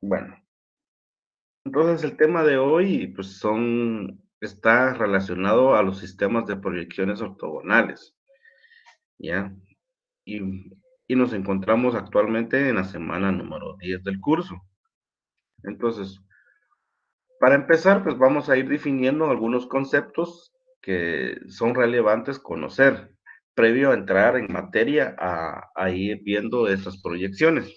Bueno, entonces el tema de hoy, pues está relacionado a los sistemas de proyecciones ortogonales, ¿ya? Y, y nos encontramos actualmente en la semana número 10 del curso. Entonces, para empezar, pues vamos a ir definiendo algunos conceptos que son relevantes conocer, previo a entrar en materia a ir viendo estas proyecciones.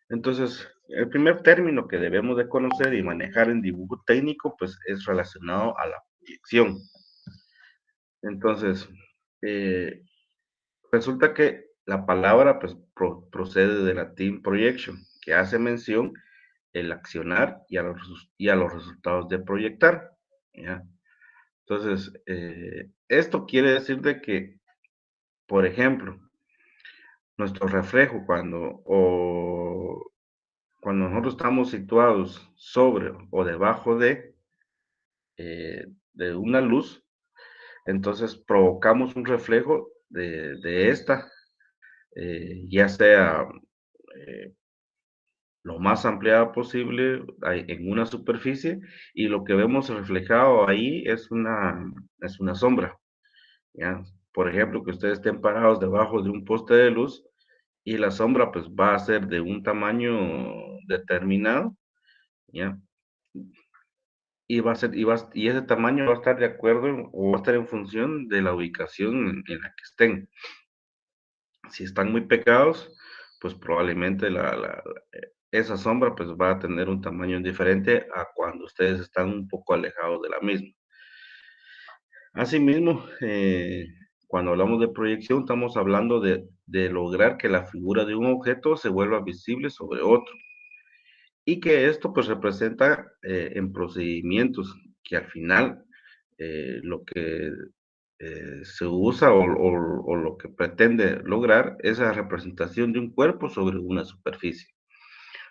Entonces, el primer término que debemos de conocer y manejar en dibujo técnico, pues es relacionado a la proyección. Entonces, eh, resulta que la palabra pues procede del latín projection, que hace mención el accionar y a los resultados de proyectar, ¿ya? Entonces, esto quiere decir de que, por ejemplo, nuestro reflejo cuando nosotros estamos situados sobre o debajo de una luz, entonces provocamos un reflejo de esta, ya sea eh, lo más ampliada posible en una superficie, y lo que vemos reflejado ahí es una sombra, ¿ya? Por ejemplo, que ustedes estén parados debajo de un poste de luz y la sombra pues va a ser de un tamaño determinado, ¿ya? Y ese tamaño va a estar de acuerdo o va a estar en función de la ubicación en la que estén. Si están muy pegados, pues probablemente esa sombra pues va a tener un tamaño diferente a cuando ustedes están un poco alejados de la misma. Asimismo, cuando hablamos de proyección, estamos hablando de lograr que la figura de un objeto se vuelva visible sobre otro, y que esto pues representa en procedimientos que al final lo que se usa o lo que pretende lograr es la representación de un cuerpo sobre una superficie.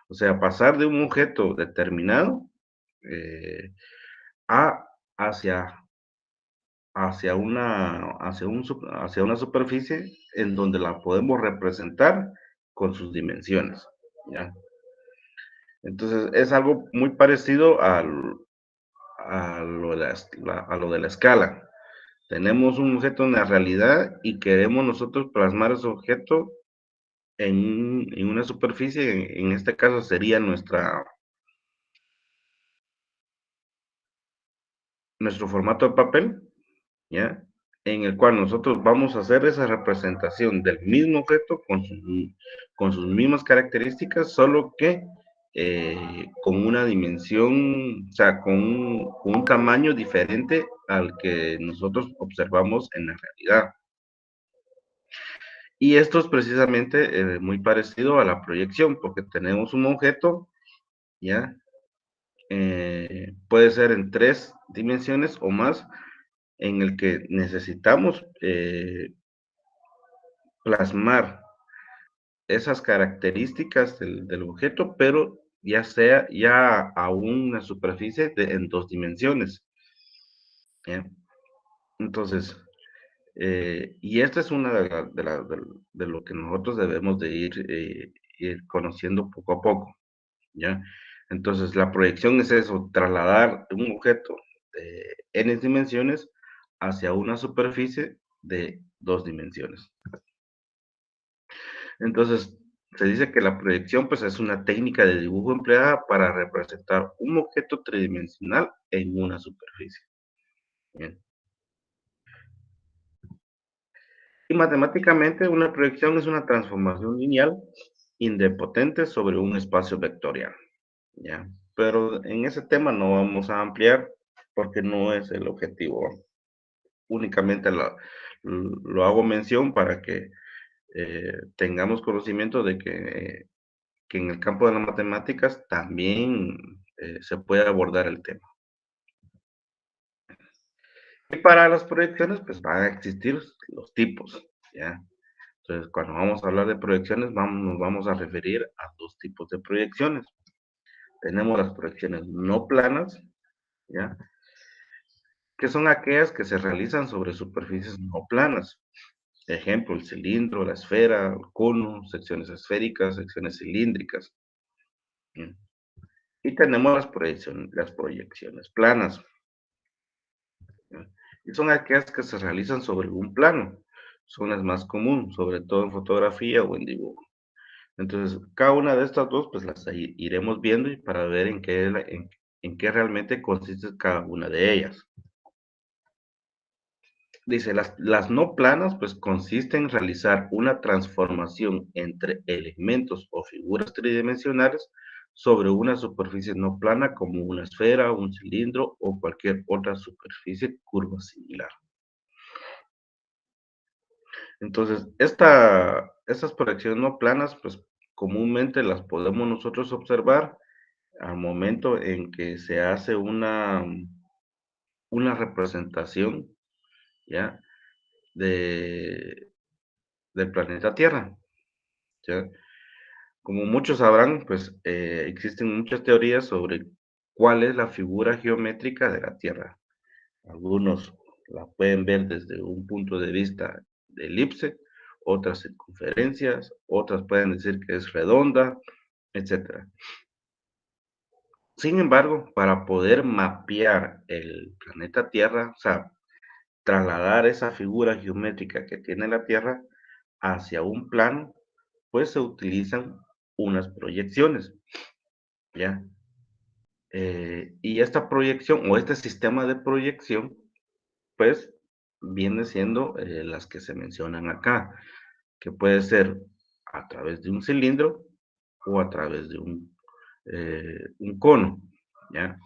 O sea, pasar de un objeto determinado eh, a, hacia, hacia una superficie en donde la podemos representar con sus dimensiones, ¿ya? Entonces, es algo muy parecido a lo a lo de la escala. Tenemos un objeto en la realidad y queremos nosotros plasmar ese objeto en una superficie, en este caso sería nuestro formato de papel, ¿ya? En el cual nosotros vamos a hacer esa representación del mismo objeto con sus mismas características, solo que con una dimensión, o sea, con un tamaño diferente al que nosotros observamos en la realidad. Y esto es precisamente muy parecido a la proyección, porque tenemos un objeto, ¿ya? Puede ser en 3 dimensiones o más, en el que necesitamos plasmar esas características del objeto, pero ya sea ya a una superficie en 2 dimensiones, ¿ya? Entonces, y esta es una de lo que nosotros debemos de ir conociendo poco a poco, ¿ya? Entonces, la proyección es eso, trasladar un objeto de n dimensiones hacia una superficie de 2 dimensiones. Entonces, se dice que la proyección pues, es una técnica de dibujo empleada para representar un objeto tridimensional en una superficie. Bien. Y matemáticamente, una proyección es una transformación lineal indepotente sobre un espacio vectorial, ¿ya? Pero en ese tema no vamos a ampliar porque no es el objetivo. Únicamente lo hago mención para que tengamos conocimiento de que en el campo de las matemáticas también se puede abordar el tema. Y para las proyecciones, pues van a existir los tipos, ¿ya? Entonces, cuando vamos a hablar de proyecciones, nos vamos a referir a 2 tipos de proyecciones. Tenemos las proyecciones no planas, ¿ya? Que son aquellas que se realizan sobre superficies no planas. Ejemplo, el cilindro, la esfera, el cono, secciones esféricas, secciones cilíndricas, ¿ya? Y tenemos las proyecciones planas, ¿ya? Y son aquellas que se realizan sobre un plano. Son las más comunes, sobre todo en fotografía o en dibujo. Entonces, cada una de estas dos, pues las iremos viendo y para ver en qué realmente consiste cada una de ellas. Dice, las no planas, pues consisten en realizar una transformación entre elementos o figuras tridimensionales sobre una superficie no plana como una esfera, un cilindro o cualquier otra superficie curva similar. Entonces, estas proyecciones no planas, pues comúnmente las podemos nosotros observar al momento en que se hace una representación, ¿ya? De, del planeta Tierra, ¿ya? Como muchos sabrán, pues existen muchas teorías sobre cuál es la figura geométrica de la Tierra. Algunos la pueden ver desde un punto de vista de elipse, otras circunferencias, otras pueden decir que es redonda, etcétera. Sin embargo, para poder mapear el planeta Tierra, o sea, trasladar esa figura geométrica que tiene la Tierra hacia un plano, pues se utilizan unas proyecciones, ¿ya? Y esta proyección o este sistema de proyección, pues viene siendo las que se mencionan acá, que puede ser a través de un cilindro o a través de un cono, ¿ya?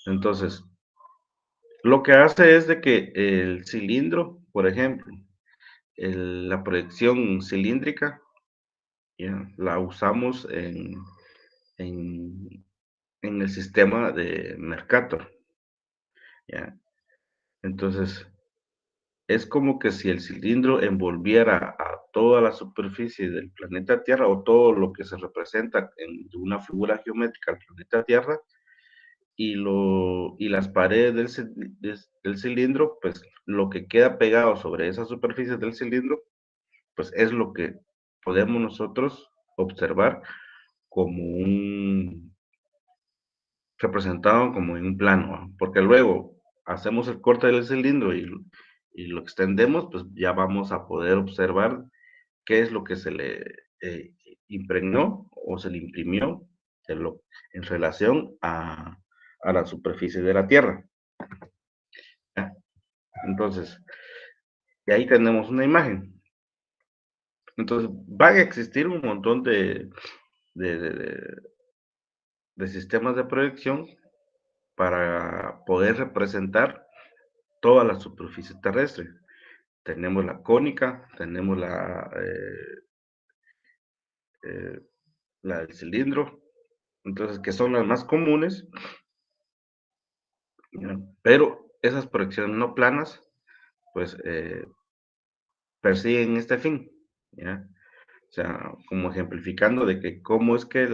Entonces, lo que hace es de que el cilindro, por ejemplo, la proyección cilíndrica, ¿ya? La usamos en, en el sistema de Mercator, ¿ya? Entonces, es como que si el cilindro envolviera a toda la superficie del planeta Tierra o todo lo que se representa en una figura geométrica del planeta Tierra y las paredes del cilindro, pues lo que queda pegado sobre esa superficie del cilindro, pues es lo que podemos nosotros observar como representado como en un plano, ¿va? Porque luego hacemos el corte del cilindro y lo extendemos, pues ya vamos a poder observar qué es lo que se le impregnó o se le imprimió en relación a la superficie de la Tierra, ¿ya? Entonces, y ahí tenemos una imagen. Entonces, van a existir un montón de, de- de sistemas de proyección para poder representar toda la superficie terrestre. Tenemos la cónica, tenemos eh, la del cilindro, entonces que son las más comunes, ¿ya? Pero esas proyecciones no planas, pues persiguen este fin, ¿ya? O sea, como ejemplificando de que cómo es que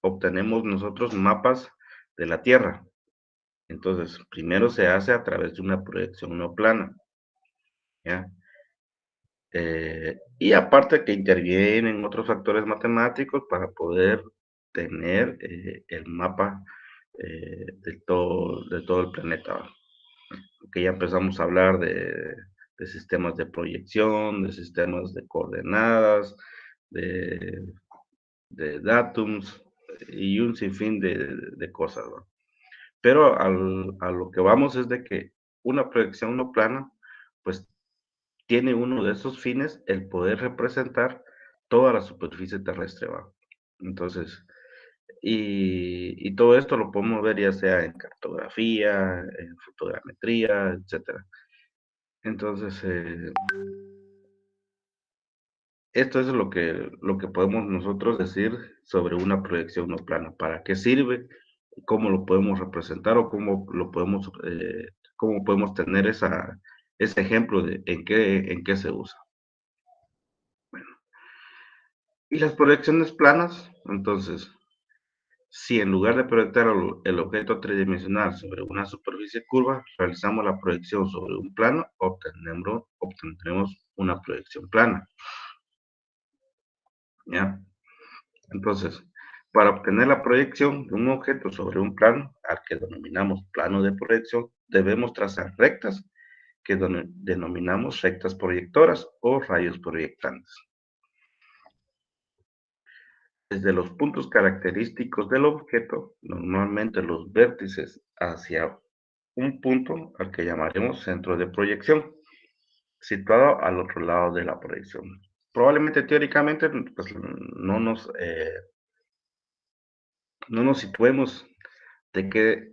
obtenemos nosotros mapas de la Tierra. Entonces, primero se hace a través de una proyección no plana, ¿ya? Y aparte que intervienen otros factores matemáticos para poder tener el mapa de todo el planeta. Que ya empezamos a hablar de sistemas de proyección, de sistemas de coordenadas, de, de datums y un sinfín de cosas, ¿no? Pero a lo que vamos es de que una proyección no plana, pues tiene uno de esos fines, el poder representar toda la superficie terrestre, ¿va? Entonces, y todo esto lo podemos ver ya sea en cartografía, en fotogrametría, etcétera. Entonces, esto es lo que podemos nosotros decir sobre una proyección no plana. ¿Para qué sirve? ¿Cómo lo podemos representar o cómo podemos tener ese ejemplo de en qué se usa? Y las proyecciones planas, entonces, si en lugar de proyectar el objeto tridimensional sobre una superficie curva, realizamos la proyección sobre un plano, obtendremos una proyección plana, ¿ya? Entonces, Para obtener la proyección de un objeto sobre un plano, al que denominamos plano de proyección, debemos trazar rectas que denominamos rectas proyectoras o rayos proyectantes. Desde los puntos característicos del objeto, normalmente los vértices hacia un punto al que llamaremos centro de proyección, situado al otro lado de la proyección. Probablemente teóricamente pues, no nos situemos de qué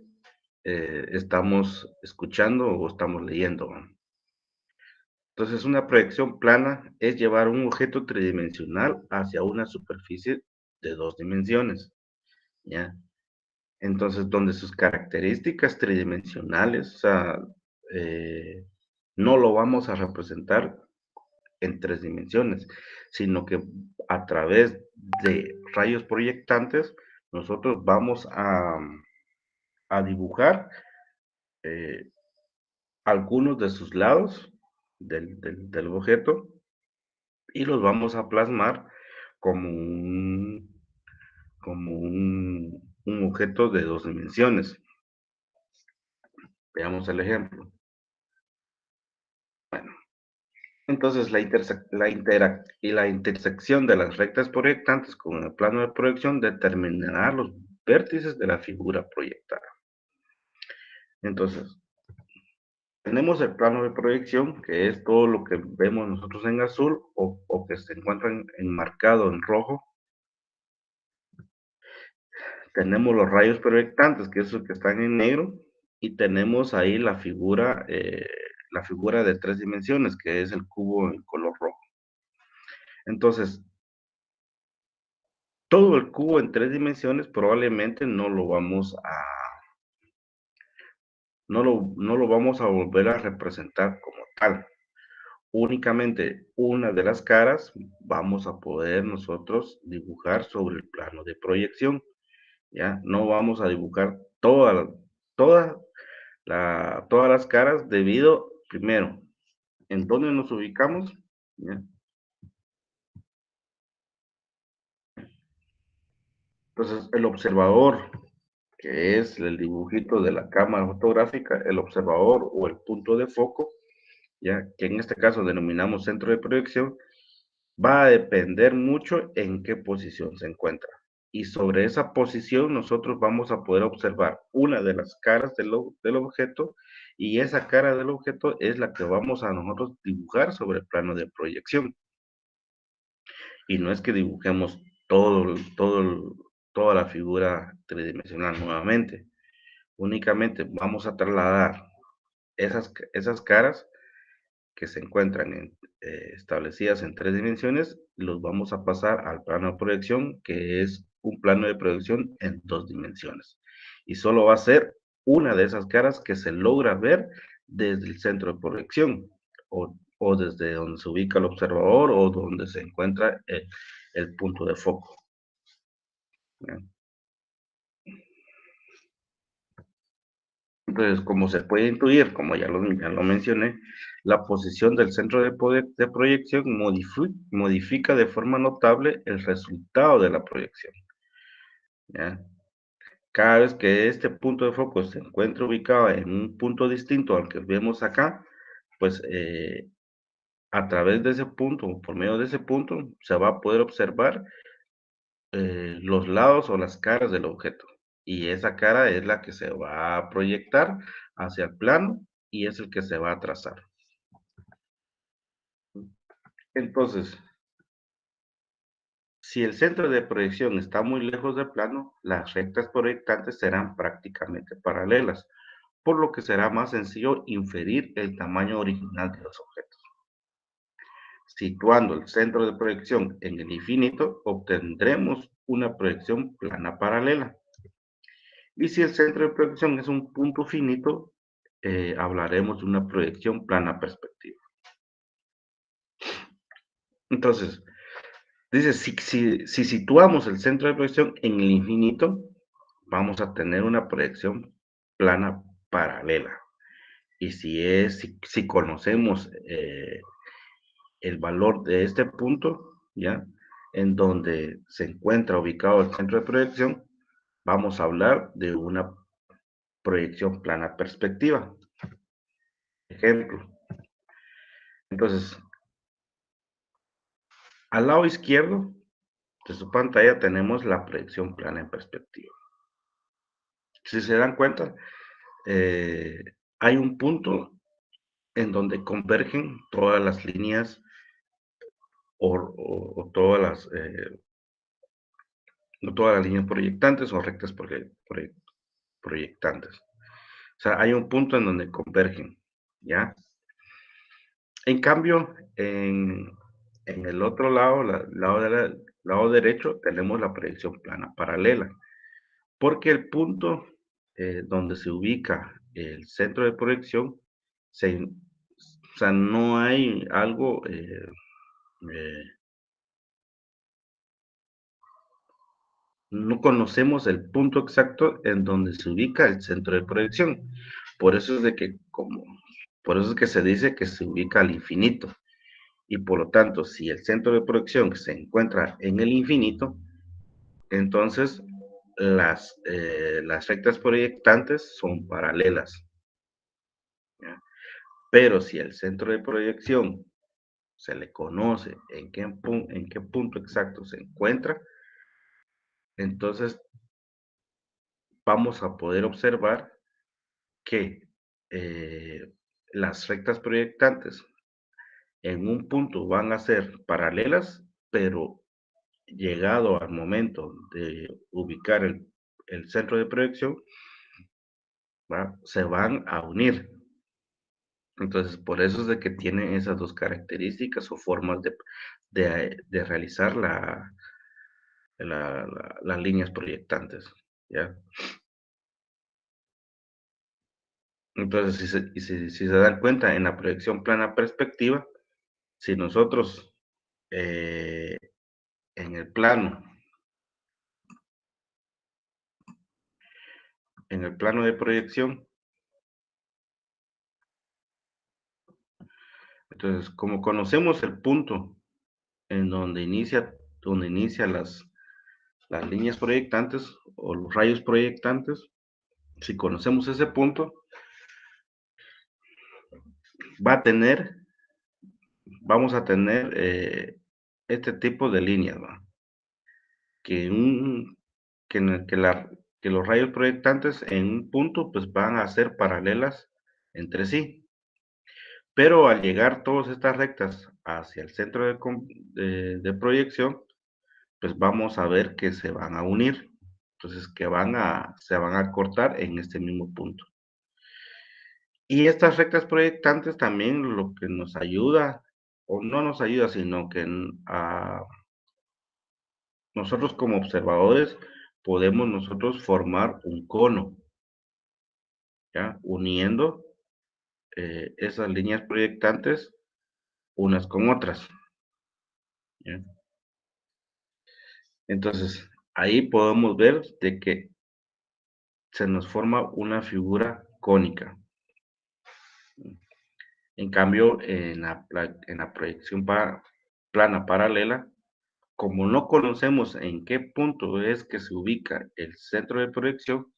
estamos escuchando o estamos leyendo. Entonces, una proyección plana es llevar un objeto tridimensional hacia una superficie de dos dimensiones, ¿ya? Entonces, donde sus características tridimensionales, o sea, eh, no lo vamos a representar en tres dimensiones, sino que a través de rayos proyectantes, nosotros vamos a dibujar eh, algunos de sus lados del objeto y los vamos a plasmar como un objeto de dos dimensiones. Veamos el ejemplo. Bueno, entonces la intersección de las rectas proyectantes con el plano de proyección determinará los vértices de la figura proyectada. Entonces, tenemos el plano de proyección, que es todo lo que vemos nosotros en azul o que se encuentra enmarcado en rojo. Tenemos los rayos proyectantes, que es lo que están en negro, y tenemos ahí la figura de tres dimensiones, que es el cubo en color rojo. Entonces, todo el cubo en tres dimensiones probablemente no lo vamos a volver a representar como tal. Únicamente una de las caras vamos a poder nosotros dibujar sobre el plano de proyección, ¿ya? No vamos a dibujar toda todas las caras debido, primero, en dónde nos ubicamos, ¿ya? Entonces, el observador, que es el dibujito de la cámara fotográfica, el observador o el punto de foco, ya que en este caso denominamos centro de proyección, va a depender mucho en qué posición se encuentra. Y sobre esa posición nosotros vamos a poder observar una de las caras del objeto y esa cara del objeto es la que vamos a nosotros dibujar sobre el plano de proyección. Y no es que dibujemos toda la figura tridimensional nuevamente. Únicamente vamos a trasladar esas caras que se encuentran establecidas en tres dimensiones, los vamos a pasar al plano de proyección, que es un plano de proyección en dos dimensiones. Y solo va a ser una de esas caras que se logra ver desde el centro de proyección o desde donde se ubica el observador o donde se encuentra el punto de foco. ¿Ya? Entonces, como se puede intuir, como ya lo mencioné, la posición del centro de proyección modifica de forma notable el resultado de la proyección, ¿ya? Cada vez que este punto de foco se encuentra ubicado en un punto distinto al que vemos acá, pues a través de ese punto, por medio de ese punto, se va a poder observar los lados o las caras del objeto. Y esa cara es la que se va a proyectar hacia el plano y es el que se va a trazar. Entonces, si el centro de proyección está muy lejos del plano, las rectas proyectantes serán prácticamente paralelas, por lo que será más sencillo inferir el tamaño original de los objetos. Situando el centro de proyección en el infinito, obtendremos una proyección plana paralela. Y si el centro de proyección es un punto finito, hablaremos de una proyección plana perspectiva. Entonces, dice, si situamos el centro de proyección en el infinito, vamos a tener una proyección plana paralela. Y si conocemos el valor de este punto, ¿ya? en donde se encuentra ubicado el centro de proyección, vamos a hablar de una proyección plana perspectiva. Ejemplo. Entonces, al lado izquierdo de su pantalla tenemos la proyección plana en perspectiva. Si se dan cuenta, eh, hay un punto en donde convergen todas las líneas o todas las líneas proyectantes o rectas proyectantes. O sea, hay un punto en donde convergen, ¿ya? En cambio, en el otro lado, lado derecho, tenemos la proyección plana paralela, porque el punto donde se ubica el centro de proyección, o sea, no hay algo, eh, no conocemos el punto exacto en donde se ubica el centro de proyección. Por eso es de que, por eso es que se dice que se ubica al infinito. Y por lo tanto, si el centro de proyección se encuentra en el infinito, entonces las rectas proyectantes son paralelas, ¿ya? Pero si el centro de proyección se le conoce en qué punto exacto se encuentra, entonces vamos a poder observar que las rectas proyectantes en un punto van a ser paralelas, pero llegado al momento de ubicar el centro de proyección, se van a unir. Entonces, por eso es de que tienen esas dos características o formas de realizar las líneas proyectantes, ¿ya? Entonces, si se dan cuenta, en la proyección plana perspectiva, si nosotros eh, en el plano, en el plano de proyección, entonces, como conocemos el punto en donde inicia las líneas proyectantes o los rayos proyectantes, si conocemos ese punto, va a tener, vamos a tener este tipo de líneas, ¿va? Que, un, que, que, que los rayos proyectantes en un punto pues van a ser paralelas entre sí. Pero al llegar todas estas rectas hacia el centro de proyección, pues vamos a ver que se van a unir. Entonces, se van a cortar en este mismo punto. Y estas rectas proyectantes también lo que nos ayuda, o no nos ayuda, sino que nosotros como observadores podemos nosotros formar un cono, ¿ya? Uniendo esas líneas proyectantes unas con otras, ¿ya? Entonces, ahí podemos ver de que se nos forma una figura cónica. En cambio, en la proyección plana paralela, como no conocemos en qué punto es que se ubica el centro de proyección,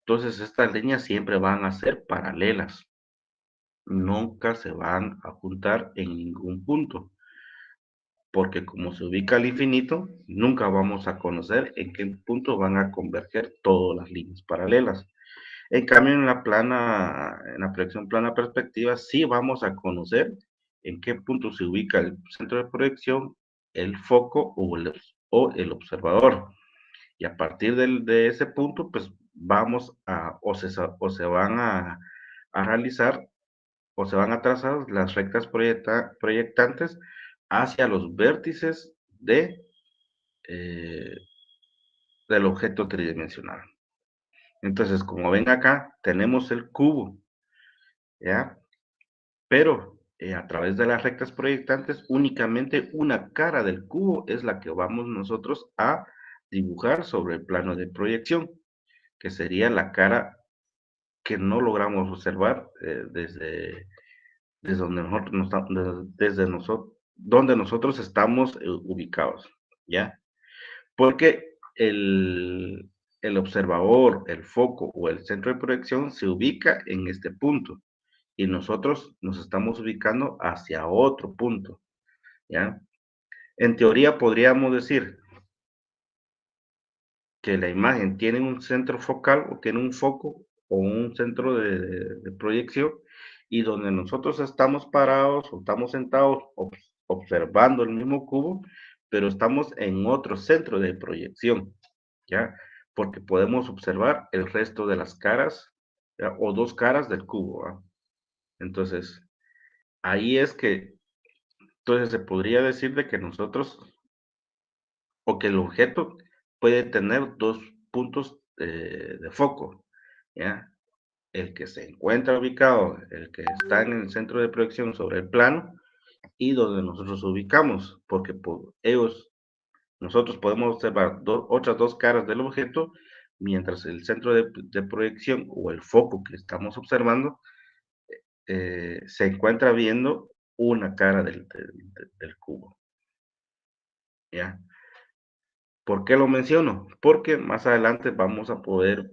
entonces estas líneas siempre van a ser paralelas, nunca se van a juntar en ningún punto, porque como se ubica al infinito, nunca vamos a conocer en qué punto van a converger todas las líneas paralelas. En cambio, en la proyección plana perspectiva, sí vamos a conocer en qué punto se ubica el centro de proyección, el foco o el observador. Y a partir de ese punto, pues vamos a, o se van a realizar o se van a trazar las rectas proyectantes hacia los vértices eh, del objeto tridimensional. Entonces, como ven acá, tenemos el cubo, ¿ya? Pero a través de las rectas proyectantes, únicamente una cara del cubo es la que vamos nosotros a dibujar sobre el plano de proyección, que sería la cara que no logramos observar desde donde nosotros, donde nosotros estamos ubicados. ¿ya? Porque el observador, el foco o el centro de proyección se ubica en este punto y nosotros nos estamos ubicando hacia otro punto, ¿ya? En teoría podríamos decir que la imagen tiene un centro focal o tiene un foco o un centro de proyección y donde nosotros estamos parados o estamos sentados observando el mismo cubo, pero estamos en otro centro de proyección, ¿ya? Porque podemos observar el resto de las caras, ¿ya? O dos caras del cubo, ¿va? Entonces, ahí es que, entonces se podría decir de que nosotros, o que el objeto puede tener dos puntos de foco, ¿ya? El que se encuentra ubicado, el que está en el centro de proyección sobre el plano y donde nosotros ubicamos, porque nosotros podemos observar otras dos caras del objeto, mientras el centro de proyección o el foco que estamos observando se encuentra viendo una cara del cubo, ¿ya? ¿Por qué lo menciono? Porque más adelante vamos a poder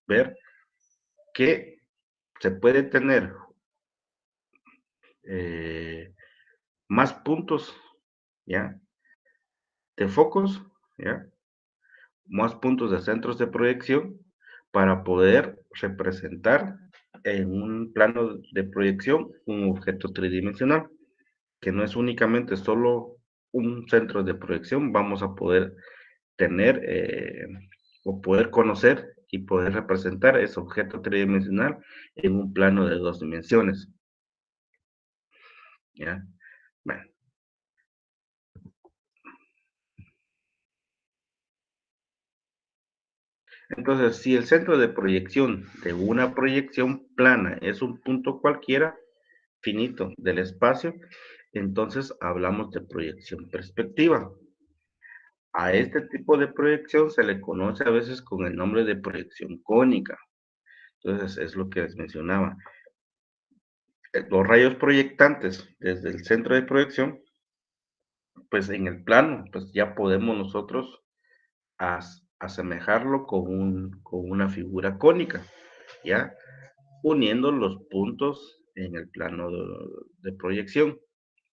ver que se puede tener eh, más puntos, ¿ya? De focos, ¿ya? Más puntos de centros de proyección para poder representar en un plano de proyección un objeto tridimensional, que no es únicamente solo un centro de proyección, vamos a poder tener o poder conocer y poder representar ese objeto tridimensional en un plano de dos dimensiones, ¿ya? Bueno, entonces, si el centro de proyección de una proyección plana es un punto cualquiera finito del espacio, entonces hablamos de proyección perspectiva. A este tipo de proyección se le conoce a veces con el nombre de proyección cónica. Entonces, es lo que les mencionaba. Los rayos proyectantes desde el centro de proyección, pues en el plano, pues ya podemos nosotros asemejarlo con una figura cónica, ¿ya? Uniendo los puntos en el plano de proyección,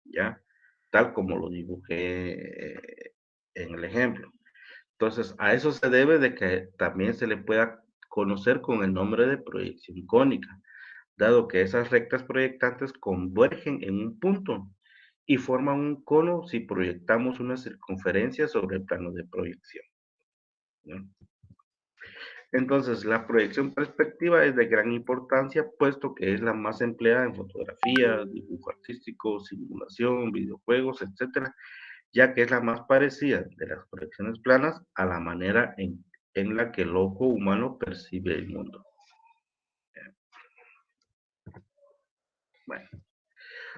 ¿ya? Tal como lo dibujé en el ejemplo. Entonces, a eso se debe de que también se le pueda conocer con el nombre de proyección cónica, dado que esas rectas proyectantes convergen en un punto y forman un cono si proyectamos una circunferencia sobre el plano de proyección, ¿no? Entonces, la proyección perspectiva es de gran importancia, puesto que es la más empleada en fotografía, dibujo artístico, simulación, videojuegos, etcétera, ya que es la más parecida de las proyecciones planas a la manera en la que el ojo humano percibe el mundo. Bueno,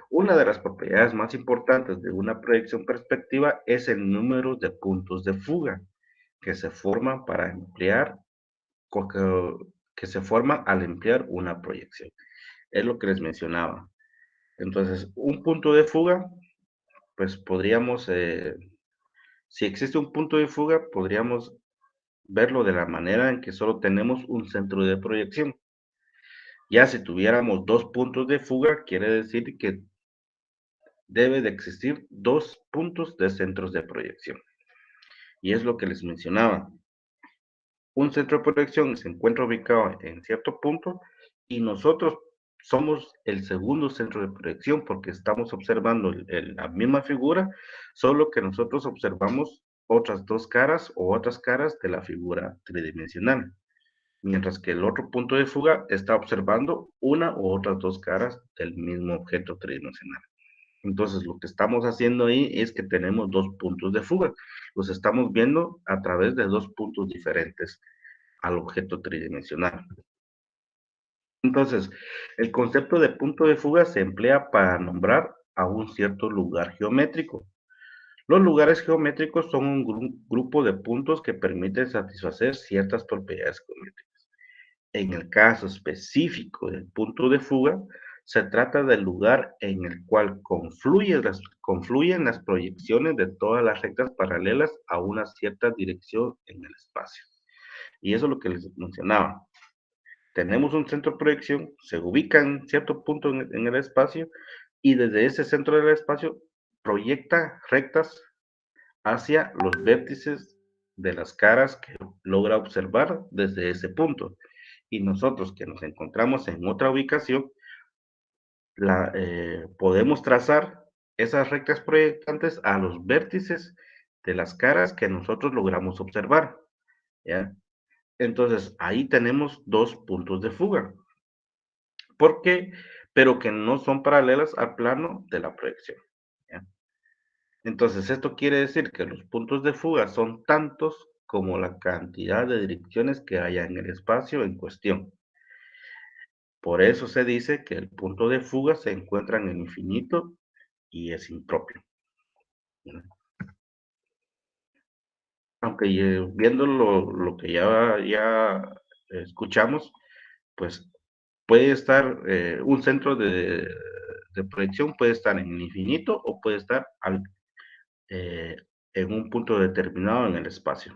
una de las propiedades más importantes de una proyección perspectiva es el número de puntos de fuga que se forman para emplear, que se forman al emplear una proyección. Es lo que les mencionaba. Entonces, un punto de fuga, pues podríamos, si existe un punto de fuga, podríamos verlo de la manera en que solo tenemos un centro de proyección. Ya si tuviéramos dos puntos de fuga, quiere decir que debe de existir dos puntos de centros de proyección. Y es lo que les mencionaba. Un centro de proyección se encuentra ubicado en cierto punto y nosotros somos el segundo centro de proyección porque estamos observando la misma figura, solo que nosotros observamos otras dos caras o otras caras de la figura tridimensional, mientras que el otro punto de fuga está observando una u otras dos caras del mismo objeto tridimensional. Entonces, lo que estamos haciendo ahí es que tenemos dos puntos de fuga. Los estamos viendo a través de dos puntos diferentes al objeto tridimensional. Entonces, el concepto de punto de fuga se emplea para nombrar a un cierto lugar geométrico. Los lugares geométricos son un grupo de puntos que permiten satisfacer ciertas propiedades geométricas. En el caso específico del punto de fuga, se trata del lugar en el cual confluyen las proyecciones de todas las rectas paralelas a una cierta dirección en el espacio. Y eso es lo que les mencionaba. Tenemos un centro de proyección, se ubica en cierto punto en el espacio y desde ese centro del espacio proyecta rectas hacia los vértices de las caras que logra observar desde ese punto. Y nosotros que nos encontramos en otra ubicación, podemos trazar esas rectas proyectantes a los vértices de las caras que nosotros logramos observar, ¿ya? Entonces, ahí tenemos dos puntos de fuga. ¿Por qué? Pero que no son paralelas al plano de la proyección, ¿ya? Entonces, esto quiere decir que los puntos de fuga son tantos como la cantidad de direcciones que haya en el espacio en cuestión. Por eso se dice que el punto de fuga se encuentra en el infinito y es impropio, ¿no? Aunque viendo lo que ya escuchamos, pues puede estar un centro de proyección, puede estar en el infinito o puede estar eh, en un punto determinado en el espacio.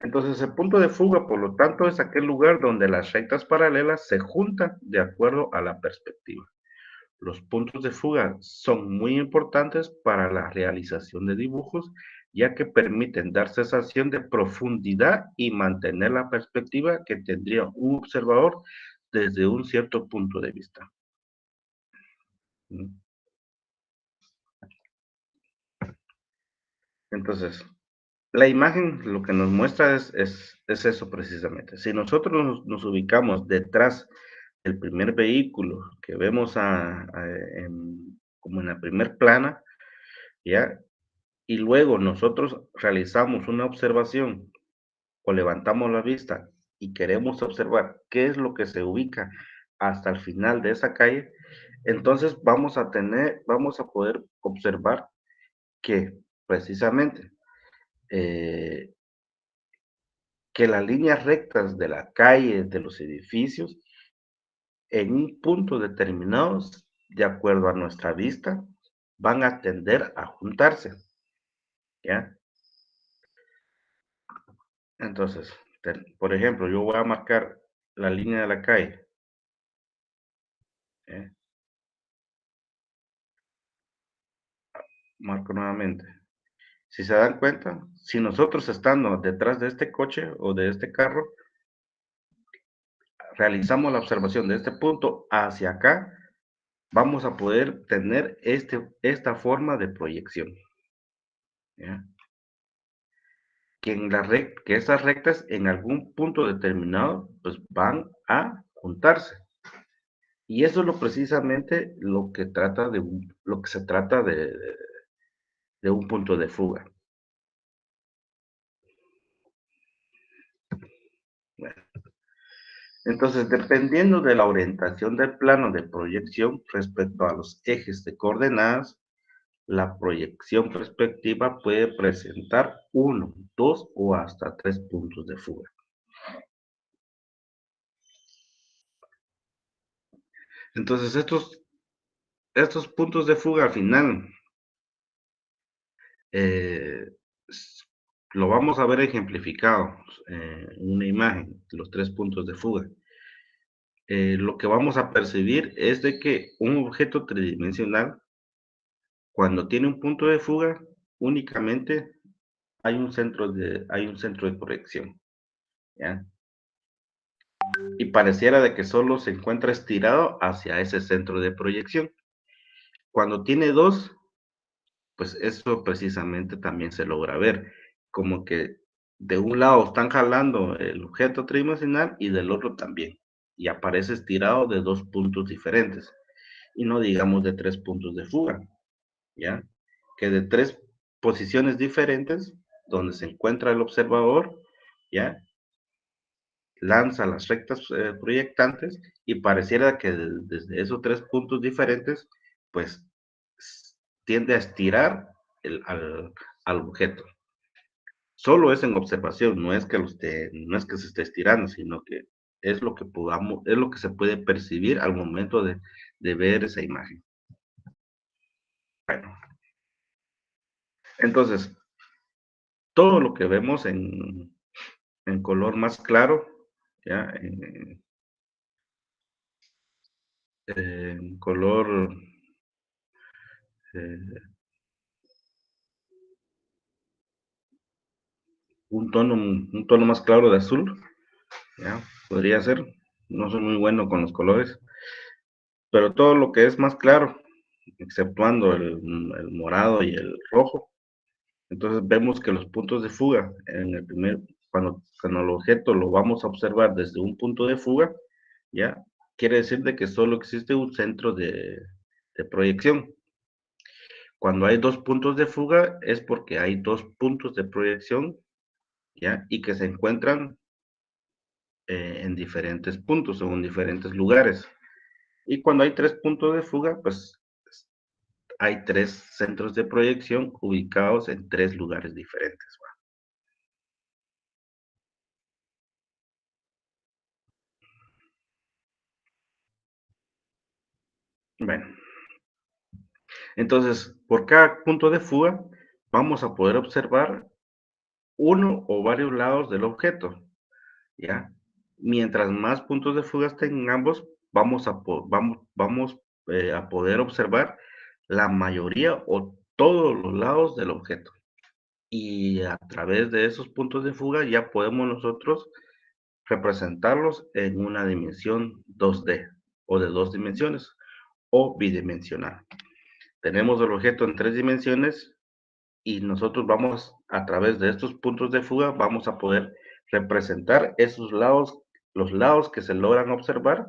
Entonces, el punto de fuga, por lo tanto, es aquel lugar donde las rectas paralelas se juntan de acuerdo a la perspectiva. Los puntos de fuga son muy importantes para la realización de dibujos, ya que permiten dar sensación de profundidad y mantener la perspectiva que tendría un observador desde un cierto punto de vista. Entonces, la imagen lo que nos muestra es eso precisamente. Si nosotros nos ubicamos detrás del primer vehículo que vemos como en la primer plana, ¿ya? Y luego nosotros realizamos una observación o levantamos la vista y queremos observar qué es lo que se ubica hasta el final de esa calle, entonces vamos a poder observar que precisamente eh, que las líneas rectas de la calle, de los edificios, en un punto determinado, de acuerdo a nuestra vista, van a tender a juntarse, ¿ya? Entonces, por ejemplo, yo voy a marcar la línea de la calle, ¿eh? Marco nuevamente. Si se dan cuenta, si nosotros estando detrás de este coche o de este carro, realizamos la observación de este punto hacia acá, vamos a poder tener esta forma de proyección, ¿ya? Que esas rectas en algún punto determinado pues van a juntarse. Y eso es precisamente lo que lo que se trata de un punto de fuga. Bueno, entonces, dependiendo de la orientación del plano de proyección respecto a los ejes de coordenadas, la proyección perspectiva puede presentar uno, dos o hasta tres puntos de fuga. Entonces, estos puntos de fuga al final eh, lo vamos a ver ejemplificado en una imagen, los tres puntos de fuga. Lo que vamos a percibir es de que un objeto tridimensional, cuando tiene un punto de fuga, únicamente hay un centro de proyección, ¿ya? Y pareciera de que solo se encuentra estirado hacia ese centro de proyección. Cuando tiene dos, pues eso precisamente también se logra ver, como que de un lado están jalando el objeto tridimensional y del otro también, y aparece estirado de dos puntos diferentes, y no digamos de tres puntos de fuga, ¿ya? Que de tres posiciones diferentes, donde se encuentra el observador, ¿ya? Lanza las rectas proyectantes y pareciera que desde esos tres puntos diferentes, pues tiende a estirar al objeto. Solo es en observación, no es que se esté estirando, sino que es lo que se puede percibir al momento de ver esa imagen. Bueno, entonces, todo lo que vemos en color más claro, ¿ya? En color, eh, un tono más claro de azul, ¿ya? Podría ser. No soy muy bueno con los colores, pero todo lo que es más claro, exceptuando el morado y el rojo, entonces vemos que los puntos de fuga, cuando el objeto lo vamos a observar desde un punto de fuga, ¿ya? Quiere decir de que solo existe un centro de proyección. Cuando hay dos puntos de fuga es porque hay dos puntos de proyección, ¿ya? Y que se encuentran en diferentes puntos o en diferentes lugares. Y cuando hay tres puntos de fuga, pues hay tres centros de proyección ubicados en tres lugares diferentes. Bueno, entonces, por cada punto de fuga, vamos a poder observar uno o varios lados del objeto, ¿ya? Mientras más puntos de fuga estén ambos, vamos a poder observar la mayoría o todos los lados del objeto. Y a través de esos puntos de fuga ya podemos nosotros representarlos en una dimensión 2D o de dos dimensiones o bidimensional. Tenemos el objeto en tres dimensiones y nosotros vamos a través de estos puntos de fuga, vamos a poder representar esos lados, los lados que se logran observar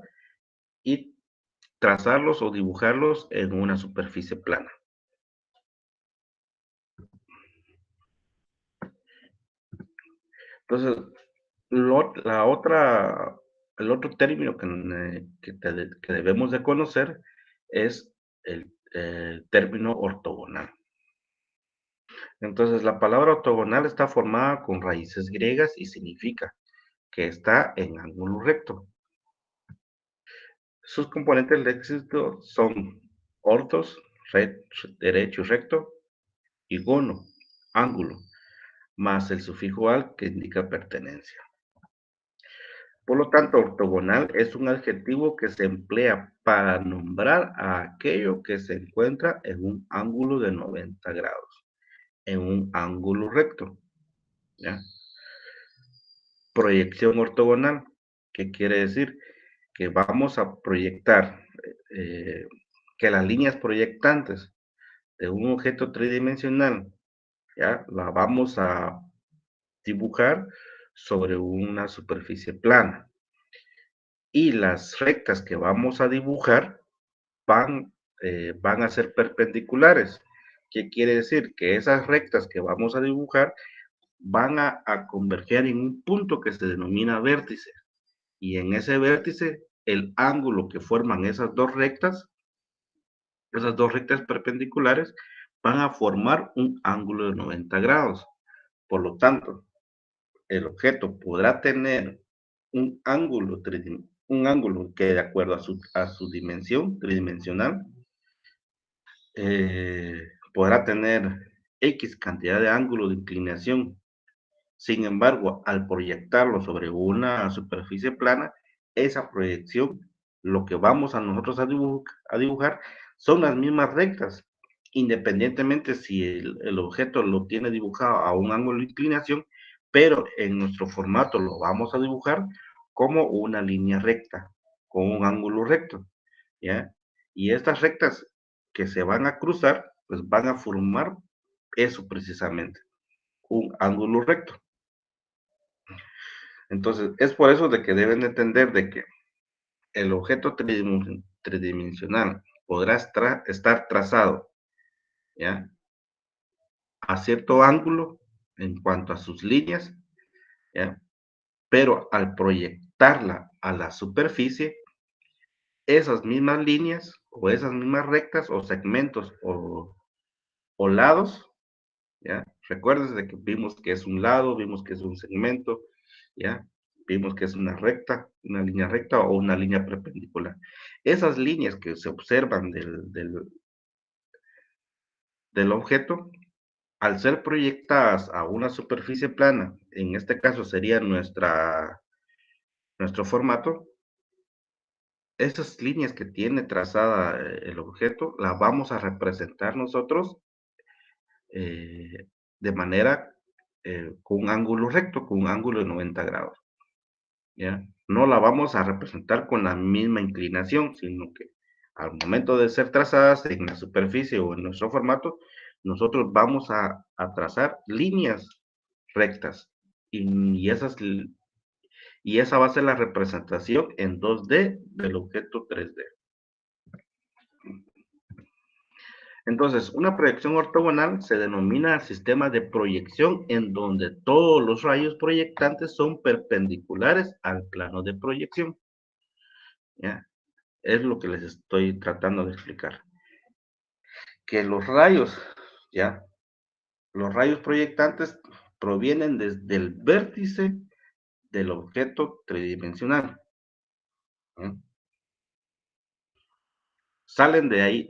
y trazarlos o dibujarlos en una superficie plana. Entonces, la otra, el otro término que debemos de conocer es el término ortogonal. Entonces, la palabra ortogonal está formada con raíces griegas y significa que está en ángulo recto. Sus componentes léxicos son ortos, derecho y recto, y gono, ángulo, más el sufijo al que indica pertenencia. Por lo tanto, ortogonal es un adjetivo que se emplea para nombrar a aquello que se encuentra en un ángulo de 90 grados, en un ángulo recto, ¿ya? Proyección ortogonal, ¿qué quiere decir? Que vamos a proyectar, eh, que las líneas proyectantes de un objeto tridimensional, ¿ya? La vamos a dibujar sobre una superficie plana. Y las rectas que vamos a dibujar van a ser perpendiculares. ¿Qué quiere decir? Que esas rectas que vamos a dibujar van a converger en un punto que se denomina vértice. Y en ese vértice, el ángulo que forman esas dos rectas perpendiculares, van a formar un ángulo de 90 grados. Por lo tanto, el objeto podrá tener un ángulo que de acuerdo a su dimensión tridimensional, podrá tener X cantidad de ángulos de inclinación. Sin embargo, al proyectarlo sobre una superficie plana, esa proyección, lo que vamos a nosotros a dibujar son las mismas rectas, independientemente si el objeto lo tiene dibujado a un ángulo de inclinación, pero en nuestro formato lo vamos a dibujar como una línea recta, con un ángulo recto, ¿ya? Y estas rectas que se van a cruzar, pues van a formar eso precisamente, un ángulo recto. Entonces, es por eso de que deben entender de que el objeto tridimensional podrá estar trazado, ¿ya? A cierto ángulo en cuanto a sus líneas, ¿ya? Pero al proyectarla a la superficie, esas mismas líneas o esas mismas rectas o segmentos o lados, ¿ya? Recuerden de que vimos que es un lado, vimos que es un segmento, ¿ya? vimos que es una recta, una línea recta o una línea perpendicular. Esas líneas que se observan del objeto, al ser proyectadas a una superficie plana, en este caso sería nuestro formato, esas líneas que tiene trazada el objeto, las vamos a representar nosotros eh, de manera con un ángulo recto, con un ángulo de 90 grados. ¿Ya? No la vamos a representar con la misma inclinación, sino que al momento de ser trazadas en la superficie o en nuestro formato, nosotros vamos a trazar líneas rectas y, y esa va a ser la representación en 2D del objeto 3D. Entonces, una proyección ortogonal se denomina sistema de proyección en donde todos los rayos proyectantes son perpendiculares al plano de proyección. ¿Ya? Es lo que les estoy tratando de explicar. Que los rayos, ¿ya? Los rayos proyectantes provienen desde el vértice del objeto tridimensional. ¿Ya? Salen de ahí,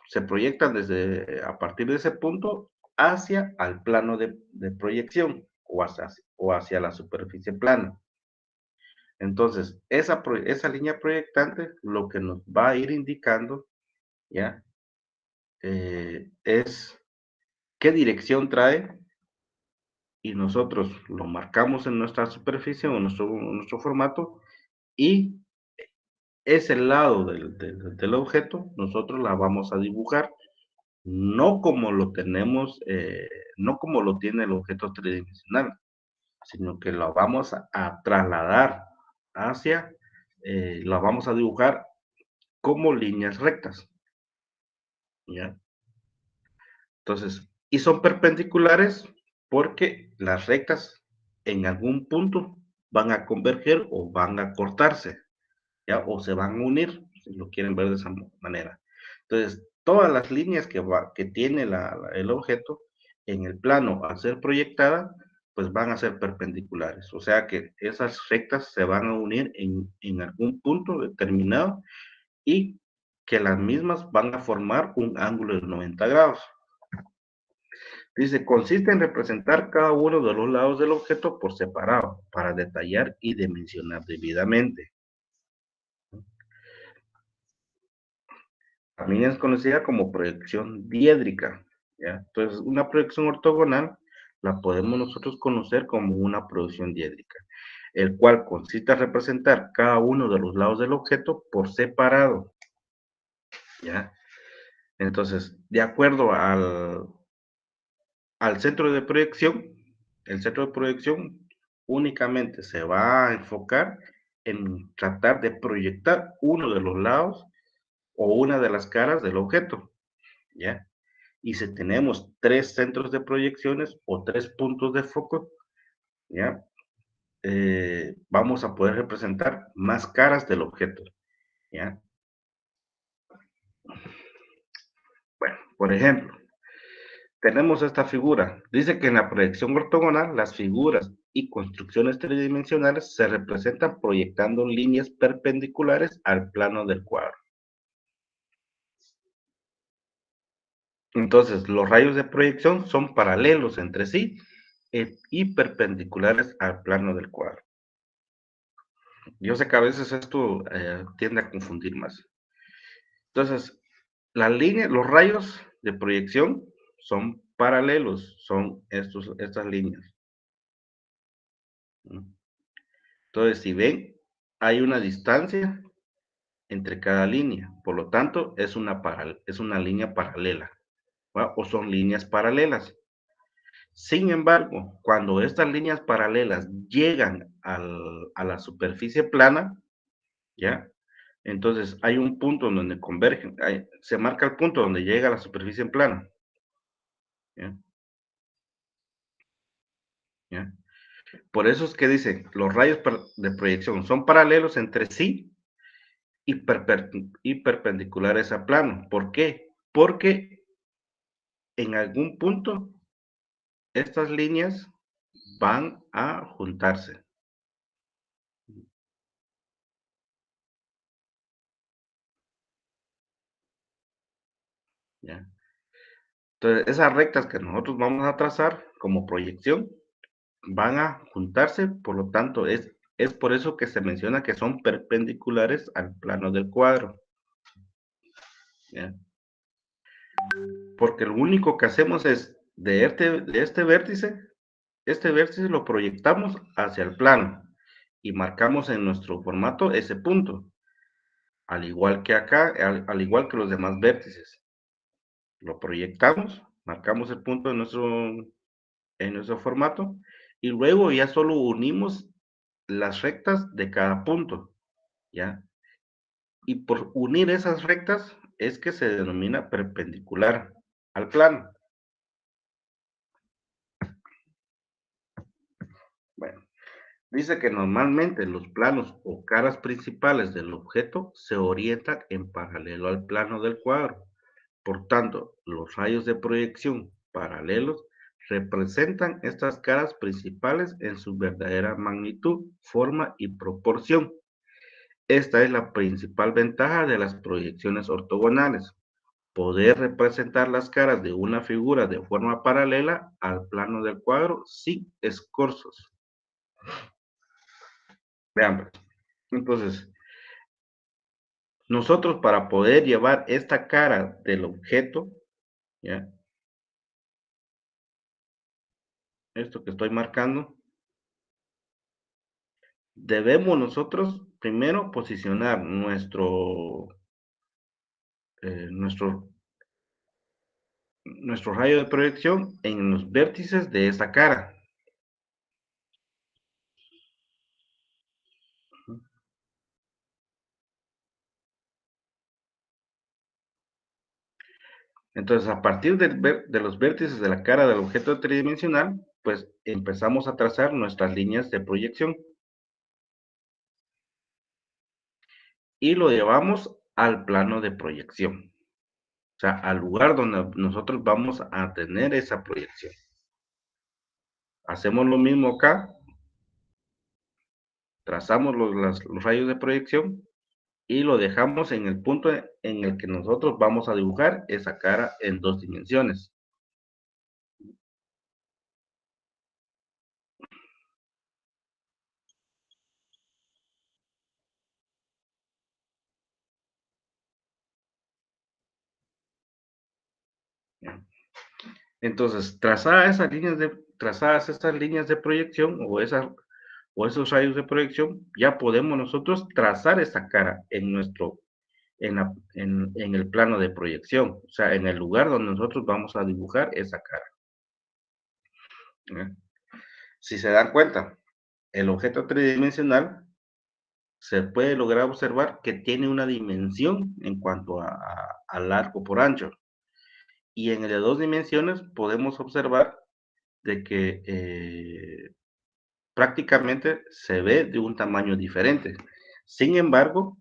se proyectan desde a partir de ese punto hacia al plano de proyección o hacia la superficie plana. Entonces, esa línea proyectante lo que nos va a ir indicando, ¿ya? Es qué dirección trae y nosotros lo marcamos en nuestra superficie o nuestro formato y ese lado del objeto nosotros la vamos a dibujar no como lo tenemos, no como lo tiene el objeto tridimensional, sino que lo vamos a trasladar hacia, lo vamos a dibujar como líneas rectas, ¿ya? Entonces, y son perpendiculares porque las rectas en algún punto van a converger o van a cortarse, ¿ya? O se van a unir, si lo quieren ver de esa manera. Entonces, todas las líneas que tiene el objeto en el plano al ser proyectada, pues van a ser perpendiculares. O sea que esas rectas se van a unir en algún punto determinado y que las mismas van a formar un ángulo de 90 grados. Dice, consiste en representar cada uno de los lados del objeto por separado, para detallar y dimensionar debidamente. También es conocida como proyección diédrica, ¿ya? Entonces, una proyección ortogonal la podemos nosotros conocer como una proyección diédrica, el cual consiste en representar cada uno de los lados del objeto por separado, ¿ya? Entonces, de acuerdo al centro de proyección, el centro de proyección únicamente se va a enfocar en tratar de proyectar uno de los lados o una de las caras del objeto, ¿ya? Y si tenemos tres centros de proyecciones o tres puntos de foco, ¿ya? Vamos a poder representar más caras del objeto, ¿ya? Bueno, por ejemplo, tenemos esta figura. Dice que en la proyección ortogonal, las figuras y construcciones tridimensionales se representan proyectando líneas perpendiculares al plano del cuadro. Entonces, los rayos de proyección son paralelos entre sí y perpendiculares al plano del cuadro. Yo sé que a veces esto tiende a confundir más. Entonces, los rayos de proyección son paralelos, son estas líneas. Entonces, si ven, hay una distancia entre cada línea, por lo tanto, es una línea paralela, ¿va? O son líneas paralelas. Sin embargo, cuando estas líneas paralelas llegan a la superficie plana, ¿ya? Entonces hay un punto en donde convergen, se marca el punto donde llega a la superficie plana, ¿ya? ¿Ya? Por eso es que dice, los rayos de proyección son paralelos entre sí y perpendiculares a plano. ¿Por qué? Porque en algún punto estas líneas van a juntarse, ¿ya? Entonces, esas rectas que nosotros vamos a trazar como proyección van a juntarse, por lo tanto, es por eso que se menciona que son perpendiculares al plano del cuadro, ¿ya? Porque lo único que hacemos es, de este vértice lo proyectamos hacia el plano y marcamos en nuestro formato ese punto, al igual que acá, al igual que los demás vértices. Lo proyectamos, marcamos el punto en nuestro formato y luego ya solo unimos las rectas de cada punto, ¿ya? Y por unir esas rectas es que se denomina perpendicular al plano. Bueno, dice que normalmente los planos o caras principales del objeto se orientan en paralelo al plano del cuadro. Por tanto, los rayos de proyección paralelos representan estas caras principales en su verdadera magnitud, forma y proporción. Esta es la principal ventaja de las proyecciones ortogonales: poder representar las caras de una figura de forma paralela al plano del cuadro sin escorzos. Veamos. Entonces, nosotros para poder llevar esta cara del objeto, ¿ya? Esto que estoy marcando, debemos nosotros primero posicionar nuestro, nuestro rayo de proyección en los vértices de esta cara. Entonces, a partir de los vértices de la cara del objeto tridimensional, pues empezamos a trazar nuestras líneas de proyección y lo llevamos al plano de proyección, o sea, al lugar donde nosotros vamos a tener esa proyección. Hacemos lo mismo acá, trazamos los rayos de proyección y lo dejamos en el punto en el que nosotros vamos a dibujar esa cara en 2 dimensiones. ¿Ya? Entonces, trazadas estas líneas de proyección o esos rayos de proyección, ya podemos nosotros trazar esa cara en el plano de proyección, o sea, en el lugar donde nosotros vamos a dibujar esa cara. ¿Ya? Si se dan cuenta, el objeto tridimensional se puede lograr observar que tiene una dimensión en cuanto a largo por ancho. Y en el de 2 dimensiones podemos observar de que prácticamente se ve de un tamaño diferente. Sin embargo,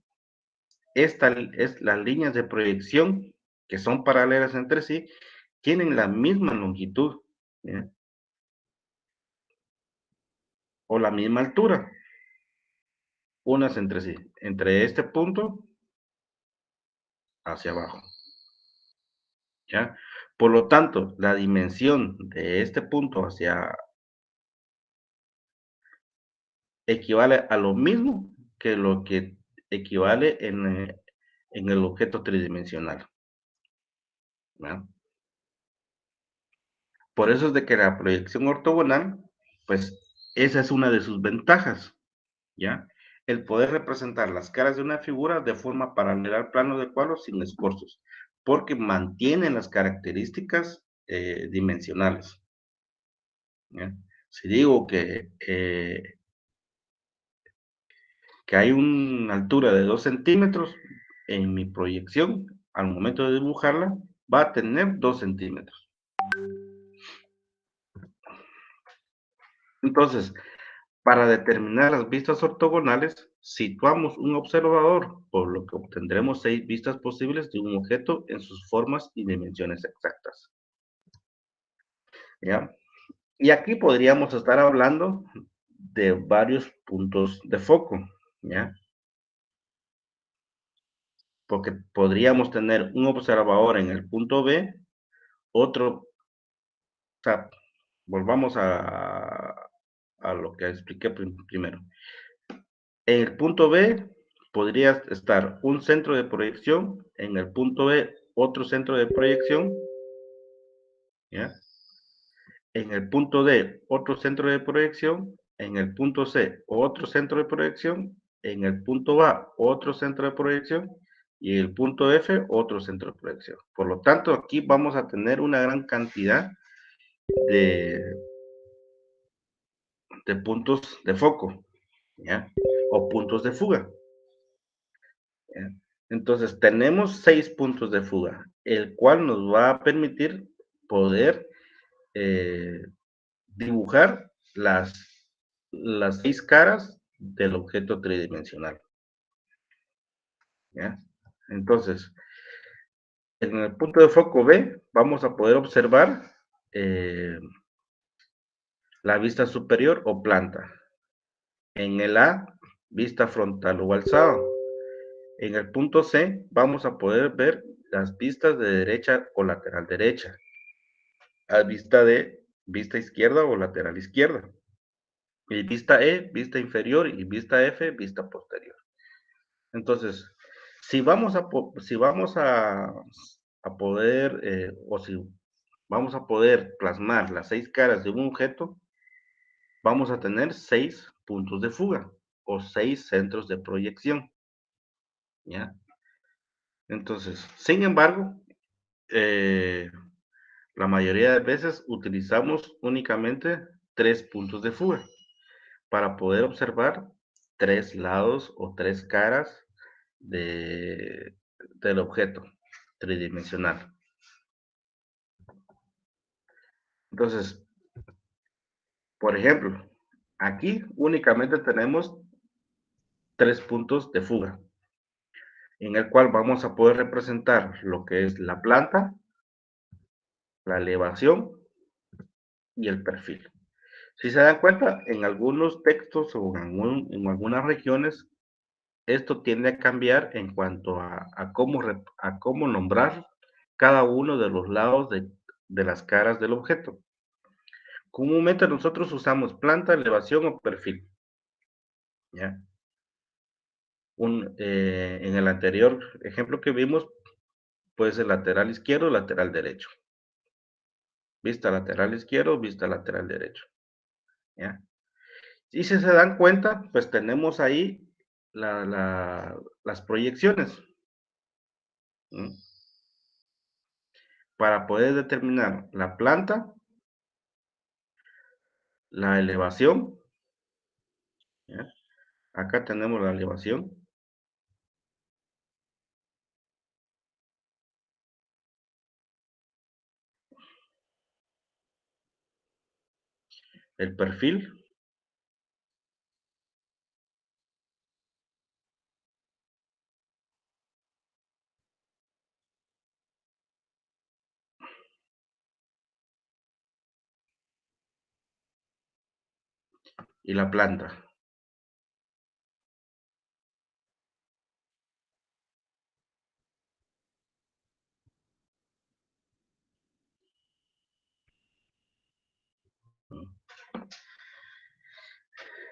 las líneas de proyección que son paralelas entre sí tienen la misma longitud, ¿ya? O la misma altura, unas entre sí, entre este punto hacia abajo, ¿ya? Por lo tanto, la dimensión de este punto equivale a lo mismo que lo que equivale en el objeto tridimensional, ¿ya? Por eso es de que la proyección ortogonal, pues esa es una de sus ventajas, ¿ya? El poder representar las caras de una figura de forma paralela al plano del cuadro sin escorzos, porque mantiene las características dimensionales, ¿ya? Si digo que hay una altura de 2 centímetros, en mi proyección, al momento de dibujarla, va a tener 2 centímetros. Entonces, para determinar las vistas ortogonales, situamos un observador, por lo que obtendremos 6 vistas posibles de un objeto en sus formas y dimensiones exactas, ¿ya? Y aquí podríamos estar hablando de varios puntos de foco, ¿ya? porque podríamos tener un observador en el punto B, otro, o sea, volvamos a lo que expliqué primero. En el punto B podría estar un centro de proyección, en el punto B otro centro de proyección, ¿ya? En el punto D otro centro de proyección, en el punto C otro centro de proyección, en el punto A otro centro de proyección y en el punto F otro centro de proyección. Por lo tanto, aquí vamos a tener una gran cantidad de, de puntos de foco, ¿ya? O puntos de fuga. ¿Ya? Entonces, tenemos 6 puntos de fuga, el cual nos va a permitir poder eh, dibujar las 6 caras del objeto tridimensional. ¿Ya? Entonces, en el punto de foco B vamos a poder observar la vista superior o planta. En el A, vista frontal o alzado. En el punto C vamos a poder ver las vistas de derecha o lateral derecha. A vista D, vista izquierda o lateral izquierda. Y vista E, vista inferior y vista F, vista posterior. Entonces, si vamos a poder, o si vamos a poder plasmar las 6 caras de un objeto, vamos a tener 6 puntos de fuga o 6 centros de proyección. ¿Ya? Entonces, sin embargo, eh, la mayoría de veces utilizamos únicamente 3 puntos de fuga para poder observar 3 lados o 3 caras del objeto tridimensional. Entonces, por ejemplo, aquí únicamente tenemos 3 puntos de fuga, en el cual vamos a poder representar lo que es la planta, la elevación y el perfil. Si se dan cuenta, en algunos textos o en algunas regiones, esto tiende a cambiar en cuanto a cómo nombrar cada uno de los lados de las caras del objeto. Comúnmente nosotros usamos planta, elevación o perfil. ¿Ya? En el anterior ejemplo que vimos, puede ser lateral izquierdo, lateral derecho. Vista lateral izquierdo, vista lateral derecho. ¿Ya? Y si se dan cuenta, pues tenemos ahí las proyecciones. ¿Mm? Para poder determinar la planta, la elevación. ¿Ya? Acá tenemos la elevación, el perfil y la planta.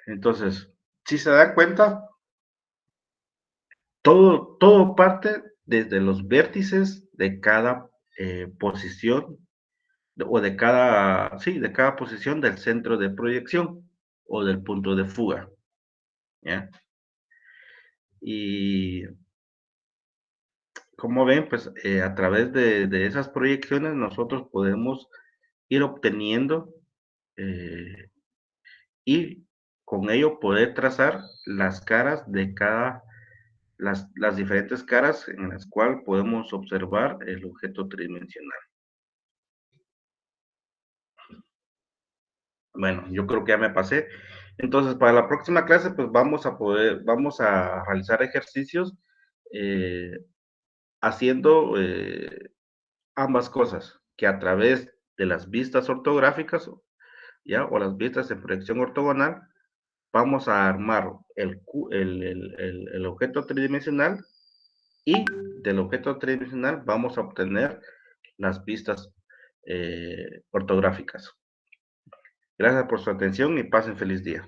Entonces, si se dan cuenta, todo parte desde los vértices de cada posición o de cada posición del centro de proyección o del punto de fuga. ¿Ya? Y como ven, pues a través de esas proyecciones nosotros podemos ir obteniendo eh, y con ello poder trazar las caras de las diferentes caras en las cuales podemos observar el objeto tridimensional. Bueno, yo creo que ya me pasé. Entonces, para la próxima clase, pues vamos a realizar ejercicios eh, haciendo ambas cosas, que a través de las vistas ortográficas, ¿ya? O las vistas en proyección ortogonal, vamos a armar el objeto tridimensional y del objeto tridimensional vamos a obtener las vistas ortográficas. Gracias por su atención y pasen feliz día.